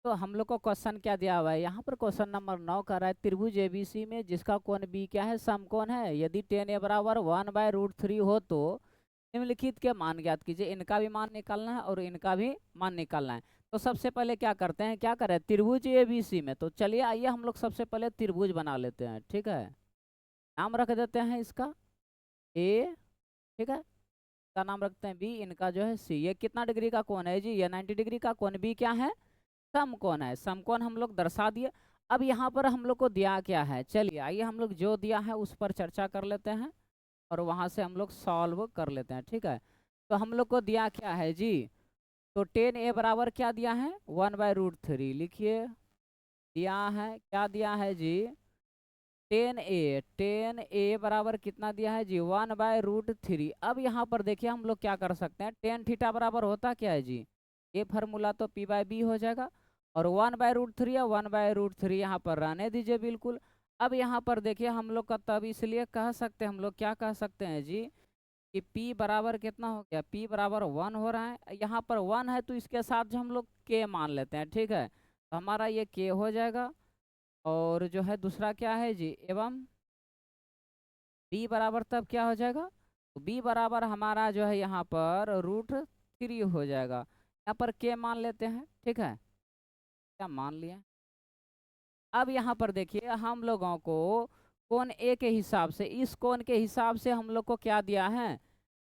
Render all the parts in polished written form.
तो हम लोग को क्वेश्चन क्या दिया हुआ है यहाँ पर? क्वेश्चन नंबर 9 कर रहा है त्रिभुज एबीसी में जिसका कोण बी क्या है, समकोण है। यदि टेन ए बराबर 1/√3 हो तो निम्नलिखित के मान ज्ञात कीजिए। इनका भी मान निकालना है और इनका भी मान निकालना है। तो सबसे पहले क्या करते हैं, क्या करें, त्रिभुज एबीसी में। तो चलिए आइए हम लोग सबसे पहले त्रिभुज बना लेते हैं। ठीक है, नाम रख देते हैं इसका ए। ठीक है, का नाम रखते हैं बी, इनका जो है सी। ये कितना डिग्री का कोण है जी? ये 90 डिग्री का कोण। बी क्या है? समकोण है। समकोण हम लोग दर्शा दिए। अब यहाँ पर हम लोग को दिया क्या है, चलिए आइए हम लोग जो दिया है उस पर चर्चा कर लेते हैं और वहां से हम लोग सॉल्व कर लेते हैं। ठीक है, तो हम लोग को दिया क्या है जी? तो टेन ए बराबर क्या दिया है? 1/√3 लिखिए। दिया है, क्या दिया है जी? टेन ए बराबर कितना दिया है जी? 1/√3। अब यहाँ पर देखिए हम लोग क्या कर सकते हैं, टेन थीटा बराबर होता क्या है जी? ये फार्मूला तो p/b हो जाएगा और 1/√3 या 1/√3 यहाँ पर रहने दीजिए बिल्कुल। अब यहाँ पर देखिए हम लोग का तब इसलिए कह सकते हैं, हम लोग क्या कह सकते हैं जी कि p बराबर कितना हो गया? p बराबर 1 हो रहा है। यहाँ पर 1 है तो इसके साथ जो हम लोग k मान लेते हैं। ठीक है, तो हमारा ये k हो जाएगा। और जो है दूसरा क्या है जी, एवं b बराबर तब क्या हो जाएगा? तो b बराबर हमारा जो है यहाँ पर √3 हो जाएगा। यहाँ पर k मान लेते हैं। ठीक है, क्या मान लिया? अब यहाँ पर देखिए हम लोगों को कोण ए के हिसाब से, इस कोण के हिसाब से हम लोग को क्या दिया है?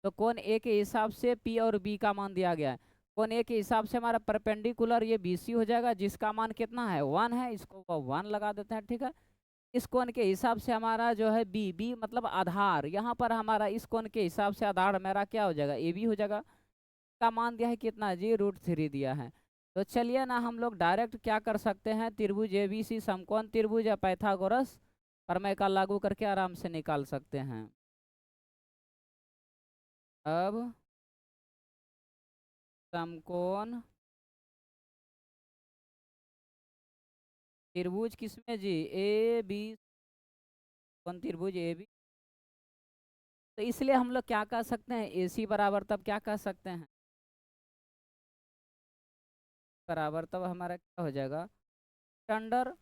तो कोण ए के हिसाब से p और b का मान दिया गया है। कोण ए के हिसाब से हमारा परपेंडिकुलर ये BC हो जाएगा, जिसका मान कितना है? 1 है। इसको 1 लगा देते हैं। ठीक है, इस कोण के हिसाब से हमारा जो है बी मतलब आधार, यहाँ पर हमारा इस कोण के हिसाब से आधार मेरा क्या हो जाएगा? AB हो जाएगा। का मान दिया है कितना जी? √3 दिया है। तो चलिए ना हम लोग डायरेक्ट क्या कर सकते हैं, त्रिभुज ABC समकोण त्रिभुज या पाइथागोरस प्रमेय का लागू करके आराम से निकाल सकते हैं। अब समकोण त्रिभुज किसमें जी? AB, कौन त्रिभुज AB। तो इसलिए हम लोग क्या कह सकते हैं, AC बराबर तब क्या कह सकते हैं, बराबर तब हमारा क्या हो जाएगा? अंडर।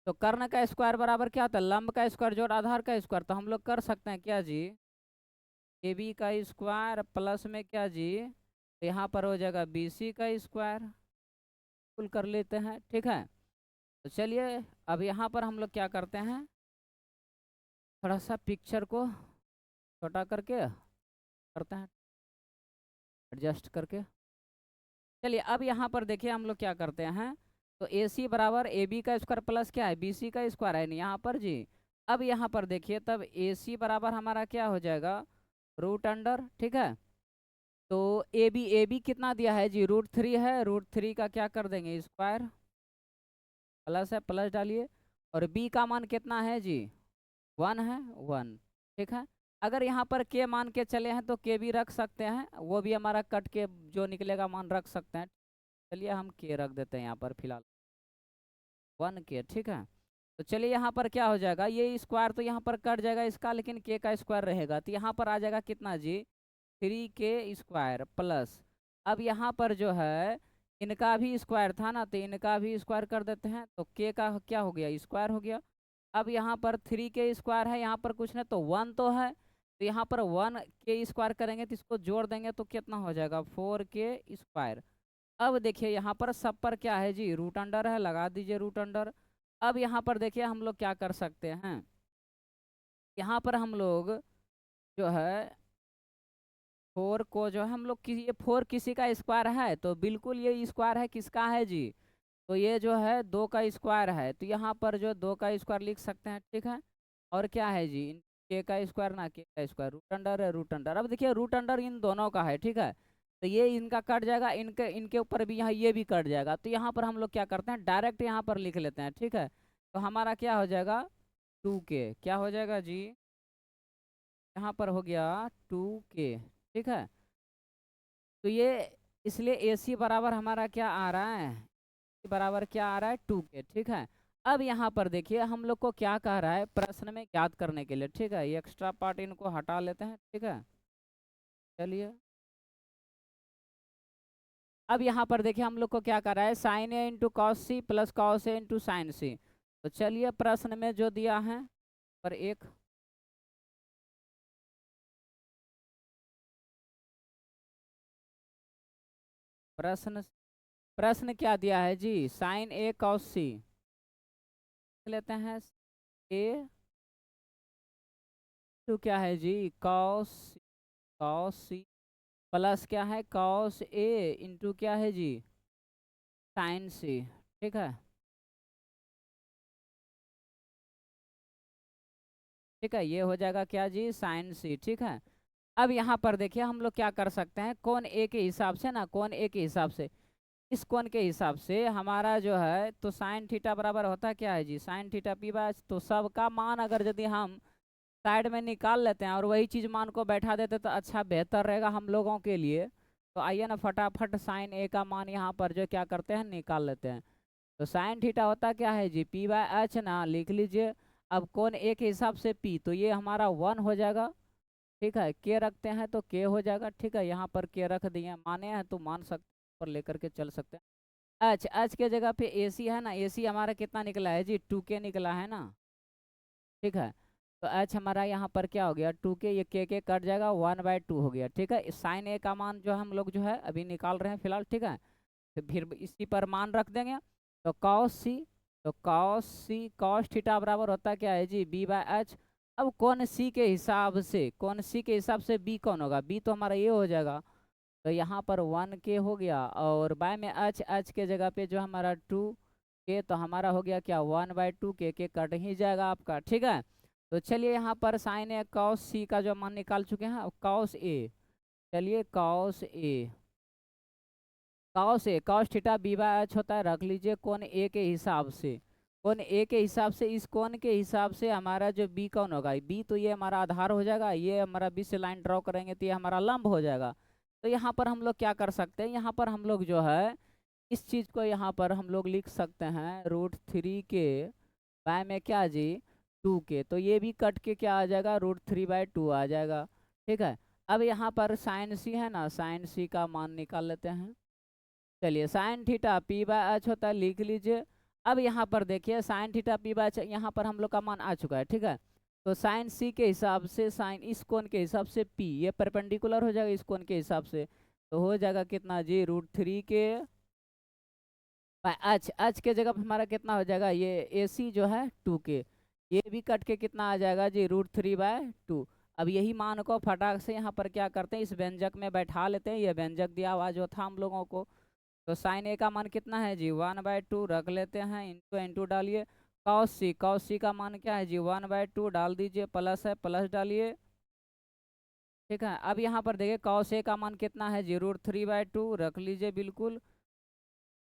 तो कर्ण का स्क्वायर बराबर क्या होता है? लंब का स्क्वायर जोड़ आधार का स्क्वायर। तो हम लोग कर सकते हैं क्या जी? AB का स्क्वायर प्लस में क्या जी? तो यहाँ पर हो जाएगा BC का स्क्वायर। कुल कर लेते हैं। ठीक है, तो चलिए अब यहाँ पर हम लोग क्या करते हैं, थोड़ा सा पिक्चर को छोटा करके करते हैं, एडजस्ट करके। चलिए अब यहाँ पर देखिए हम लोग क्या करते हैं, तो AC बराबर AB का स्क्वायर प्लस क्या है? BC का स्क्वायर है नहीं यहाँ पर जी। अब यहाँ पर देखिए तब AC बराबर हमारा क्या हो जाएगा? √अंडर। ठीक है, तो AB कितना दिया है जी? √3 है। √3 का क्या कर देंगे? स्क्वायर। प्लस है, प्लस डालिए। और B का मान कितना है जी? 1 है, 1। ठीक है, अगर यहाँ पर K मान के चले हैं तो K भी रख सकते हैं, वो भी हमारा कट के जो निकलेगा मान रख सकते हैं। चलिए हम K रख देते हैं यहाँ पर फिलहाल 1K। ठीक है, तो चलिए यहाँ पर क्या हो जाएगा, ये स्क्वायर तो यहाँ पर कट जाएगा इसका, लेकिन K का स्क्वायर रहेगा। तो यहाँ पर आ जाएगा कितना जी? 3K² plus. अब यहाँ पर जो है इनका भी स्क्वायर था ना, तो इनका भी स्क्वायर कर देते हैं। तो K का क्या हो गया? स्क्वायर हो गया। अब यहाँ पर 3K² है, यहाँ पर कुछ नहीं तो 1 तो है। तो यहाँ पर 1K² करेंगे तो इसको जोड़ देंगे तो कितना हो जाएगा? 4K²। अब देखिए यहाँ पर सब पर क्या है जी? √अंडर है, लगा दीजिए √अंडर। अब यहाँ पर देखिए हम लोग क्या कर सकते हैं, यहाँ पर हम लोग जो है 4 को जो है हम लोग ये 4 किसी का स्क्वायर है, तो बिल्कुल ये स्क्वायर है किसका है जी? तो ये जो है 2 का स्क्वायर है, तो यहाँ पर जो 2 का स्क्वायर लिख सकते हैं। ठीक है, और क्या है जी? K का स्क्वायर ना, K का स्क्वायर √अंडर है, √अंडर। अब देखिए √अंडर इन दोनों का है। ठीक है, तो ये इनका कट जाएगा, इनके इनके ऊपर भी यहाँ ये भी कट जाएगा। तो यहाँ पर हम लोग क्या करते हैं, डायरेक्ट यहाँ पर लिख लेते हैं। ठीक है, तो हमारा क्या हो जाएगा? 2K। क्या हो जाएगा जी? यहाँ पर हो गया 2K। ठीक है, तो ये इसलिए AC बराबर हमारा क्या आ रहा है? बराबर क्या आ रहा है? 2K। ठीक है, अब यहाँ पर देखिए हम लोग को क्या कह रहा है प्रश्न में ज्ञात करने के लिए। ठीक है, ये एक्स्ट्रा पार्ट इनको हटा लेते हैं। ठीक है, चलिए अब यहाँ पर देखिए हम लोग को क्या कर रहा है, sine A into cos C plus cos A into sine C. तो चलिए प्रश्न में जो दिया है पर एक प्रश्न प्रश्न क्या दिया है जी, साइन ए कॉस सी लेते हैं। ए तो क्या है जी, कॉस कॉस सी प्लस क्या है कॉस ए इंटू क्या है जी, साइन सी। ठीक है, ठीक है, ये हो जाएगा क्या जी, साइन सी। ठीक है, अब यहाँ पर देखिए हम लोग क्या कर सकते हैं, कोण ए के हिसाब से ना, कोण ए के हिसाब से, इस कोण के हिसाब से हमारा जो है तो साइन थीटा बराबर होता क्या है जी, साइन थीटा पी बाय। तो सबका मान अगर यदि हम साइड में निकाल लेते हैं और वही चीज़ मान को बैठा देते तो अच्छा बेहतर रहेगा हम लोगों के लिए। तो आइए ना फटाफट साइन ए का मान यहाँ पर जो क्या करते हैं निकाल लेते हैं। तो साइन थीटा होता क्या है जी, पी बाय एच ना, लिख लीजिए। अब कोण ए के हिसाब से पी, तो ये हमारा 1 हो जाएगा। ठीक है, के रखते हैं तो के हो जाएगा। ठीक है, यहाँ पर के रख दिए, माने हैं तो मान सकते पर लेकर के चल सकते हैं। एच एच के जगह पे ए सी है ना, ए सी हमारा कितना निकला है जी, 2k निकला है ना। ठीक है, तो एच हमारा यहाँ पर क्या हो गया, 2k, ये के कट जाएगा, 1/2 हो गया। ठीक है, साइन ए का मान जो हम लोग जो है अभी निकाल रहे हैं फिलहाल। ठीक है, तो फिर इसी पर मान रख देंगे। तो कॉस सी, तो कॉस सी कॉस थीटा बराबर होता है क्या है जी, बी बाय एच। अब कौन सी के हिसाब से, कौन सी के हिसाब से बी कौन होगा, बी तो हमारा ये हो जाएगा। तो यहाँ पर 1k हो गया, और बाय में एच, एच के जगह पे जो हमारा 2k, तो हमारा हो गया क्या, 1/2 के कट ही जाएगा आपका। ठीक है, तो चलिए यहाँ पर साइन ए कॉस सी का जो मान निकाल चुके हैं, कॉस ए, चलिए cos A, cos A cos theta B by H होता है, रख लीजिए कोण ए के हिसाब से। कोण ए के हिसाब से, इस कोण के हिसाब से हमारा जो बी कौन होगा, बी तो ये हमारा आधार हो जाएगा, ये हमारा बी से लाइन ड्रॉ करेंगे तो ये हमारा लंब हो जाएगा। तो यहाँ पर हम लोग क्या कर सकते हैं, यहाँ पर हम लोग जो है इस चीज़ को यहाँ पर हम लोग लिख सकते हैं, √3 के बाय में क्या जी, 2k, तो ये भी कट के क्या आ जाएगा, √3/2 आ जाएगा। ठीक है, अब यहाँ पर साइन सी है ना, साइन सी का मान निकाल लेते हैं। चलिए sine theta P bye H होता है, लिख लीजिए। अब यहाँ पर देखिए sine theta P by H, यहाँ पर हम लोग का मान आ चुका है। ठीक है, तो साइन सी के हिसाब से, साइन इस कोण के हिसाब से पी, ये परपेंडिकुलर हो जाएगा इस कोण के हिसाब से, तो हो जाएगा कितना जी, √3 के बाय एच, एच के जगह पर हमारा कितना हो जाएगा, ये ए सी जो है 2k, ये भी कट के कितना आ जाएगा जी, √3/2। अब यही मान को फटाक से यहाँ पर क्या करते हैं, इस व्यंजक में बैठा लेते हैं, ये व्यंजक दिया हुआ जो था हम लोगों को। तो साइन ए का मान कितना है जी, 1/2 रख लेते हैं, इंटू इंटू डालिए। कॉस सी, कॉस सी का मान क्या है जी, 1/2 डाल दीजिए, प्लस है प्लस डालिए। ठीक है, अब यहाँ पर देखिए कॉस ए का मान कितना है जी, √3/2 रख लीजिए बिल्कुल।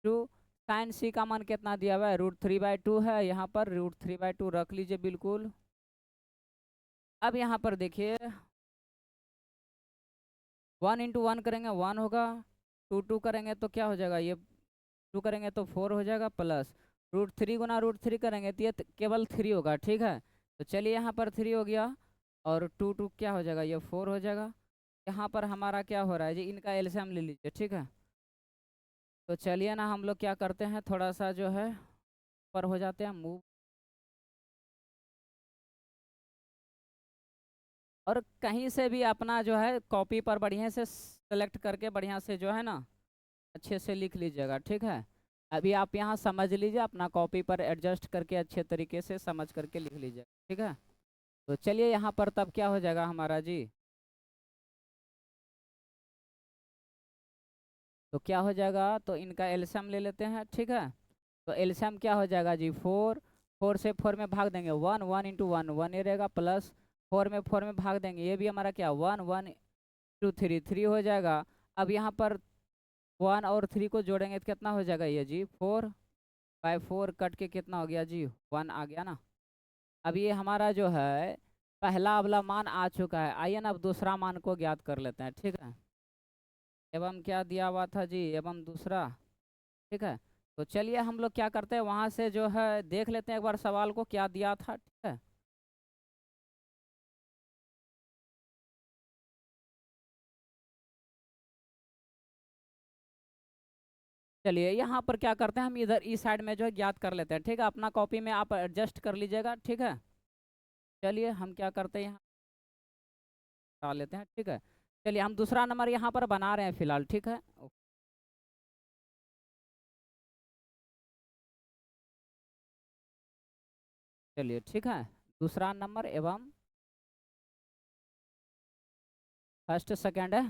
टू साइन सी का मान कितना दिया हुआ है, √3/2 है, यहाँ पर √3/2 रख लीजिए बिल्कुल। अब यहाँ पर देखिए 1 × 1 करेंगे 1 होगा, 2 करेंगे तो क्या हो जाएगा, ये 2 करेंगे तो 4 हो जाएगा, प्लस √3 गुना √3 करेंगे तो ये केवल 3 होगा। ठीक है, तो चलिए यहाँ पर 3 हो गया, और 2 क्या हो जाएगा, ये 4 हो जाएगा। यहाँ पर हमारा क्या हो रहा है जी, इनका एलसीएम ले लीजिए। ठीक है, तो चलिए ना हम लोग क्या करते हैं, थोड़ा सा जो है ऊपर हो जाते हैं मूव, और कहीं से भी अपना जो है कॉपी पर बढ़िया से सेलेक्ट करके बढ़िया से जो है ना अच्छे से लिख लीजिएगा। ठीक है, अभी आप यहाँ समझ लीजिए, अपना कॉपी पर एडजस्ट करके अच्छे तरीके से समझ करके लिख लीजिए। ठीक है, तो चलिए यहाँ पर तब क्या हो जाएगा हमारा जी, तो क्या हो जाएगा, तो इनका एलसीएम ले लेते हैं। ठीक है, तो एलसीएम क्या हो जाएगा जी, 4 से 4 में भाग देंगे, 1 1 × 1 1 ही रहेगा, प्लस 4 में भाग देंगे, ये भी हमारा क्या 1 1 × 3 3 हो जाएगा। अब यहाँ पर 1 और 3 को जोड़ेंगे तो कितना हो जाएगा ये जी, 4/4 कट के कितना हो गया जी, 1 आ गया ना। अब ये हमारा जो है पहला वाला मान आ चुका है, आइए ना अब दूसरा मान को ज्ञात कर लेते हैं। ठीक है, एवं क्या दिया हुआ था जी, एवं दूसरा। ठीक है, तो चलिए हम लोग क्या करते हैं, वहाँ से जो है देख लेते हैं एक बार सवाल को क्या दिया था। ठीक है, चलिए यहाँ पर क्या करते हैं, हम इधर इस साइड में जो है ज्ञात कर लेते हैं, ठीक है। अपना कॉपी में आप एडजस्ट कर लीजिएगा, ठीक है। चलिए हम क्या करते हैं, यहाँ डाल लेते हैं, ठीक है। चलिए हम दूसरा नंबर यहाँ पर बना रहे हैं फिलहाल, ठीक है। चलिए ठीक है, दूसरा नंबर एवं फर्स्ट सेकंड है,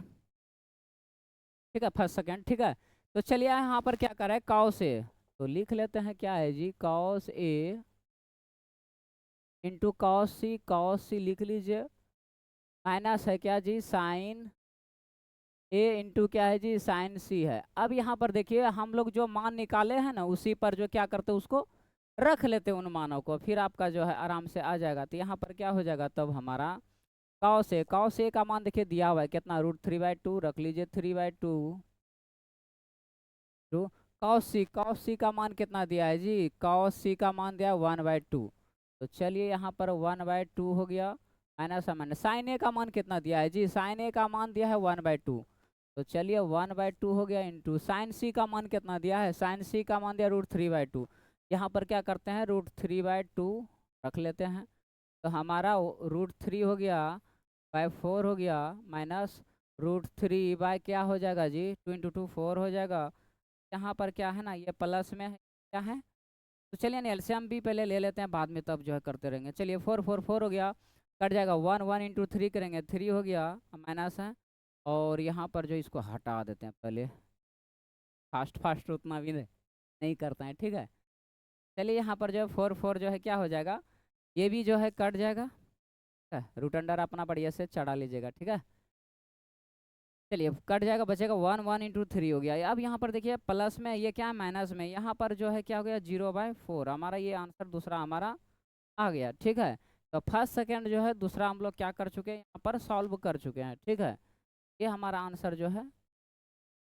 ठीक है, फर्स्ट सेकंड, ठीक है। तो चलिए यहाँ पर क्या करें, कॉस ए, तो लिख लेते हैं क्या है जी, कॉस ए इंटू कॉस सी लिख लीजिए, माइनस है क्या जी, साइन ए इंटू क्या है जी, साइन सी है। अब यहाँ पर देखिए हम लोग जो मान निकाले हैं ना, उसी पर जो क्या करते हैं, उसको रख लेते हैं उन मानों को, फिर आपका जो है आराम से आ जाएगा। तो यहाँ पर क्या हो जाएगा तब हमारा, कॉस ए का मान देखिए दिया हुआ है कितना, √3/2 रख लीजिए, 3/2 टू कॉस सी का मान कितना दिया है जी, कॉस सी का मान दिया 1/2। तो चलिए यहाँ पर 1/2 हो गया, माइनस माइनस साइन ए का मान कितना दिया है जी, साइन ए का मान दिया है 1/2। तो चलिए 1/2 हो गया, इंटू साइन सी का मान कितना दिया है, साइन सी का मान दिया √3/2। यहाँ पर क्या करते हैं, √3/2 रख लेते हैं, तो हमारा √3 हो गया बाय 4 हो गया, माइनस √3 बाय क्या हो जाएगा जी, 2 × 2 4 हो जाएगा। यहाँ पर क्या है ना, ये प्लस में है, क्या है। तो चलिए ना एलसीएम भी पहले ले लेते हैं, बाद में तब जो है करते रहेंगे। चलिए 4 हो गया, कट जाएगा, 1 × 3 करेंगे, 3 हो गया, माइनस है। और यहाँ पर जो इसको हटा देते हैं पहले, फास्ट फास्ट उतना भी नहीं करते हैं, ठीक है। चलिए यहाँ पर जो है 4 जो है क्या हो जाएगा, ये भी जो है कट जाएगा, ठीक है। रूट अंडर अपना बढ़िया से चढ़ा लीजिएगा, ठीक है। चलिए कट जाएगा, बचेगा 1 × 3 हो गया। अब यहाँ पर देखिए प्लस में, ये क्या है माइनस में, यहाँ पर जो है क्या हो गया 0/4, हमारा ये आंसर दूसरा हमारा आ गया, ठीक है। तो फर्स्ट सेकंड जो है दूसरा हम लोग क्या कर चुके हैं, यहाँ पर सॉल्व कर चुके हैं, ठीक है। ये हमारा आंसर जो है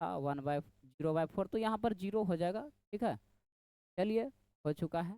0/4, तो यहाँ पर 0 हो जाएगा, ठीक है। चलिए हो चुका है।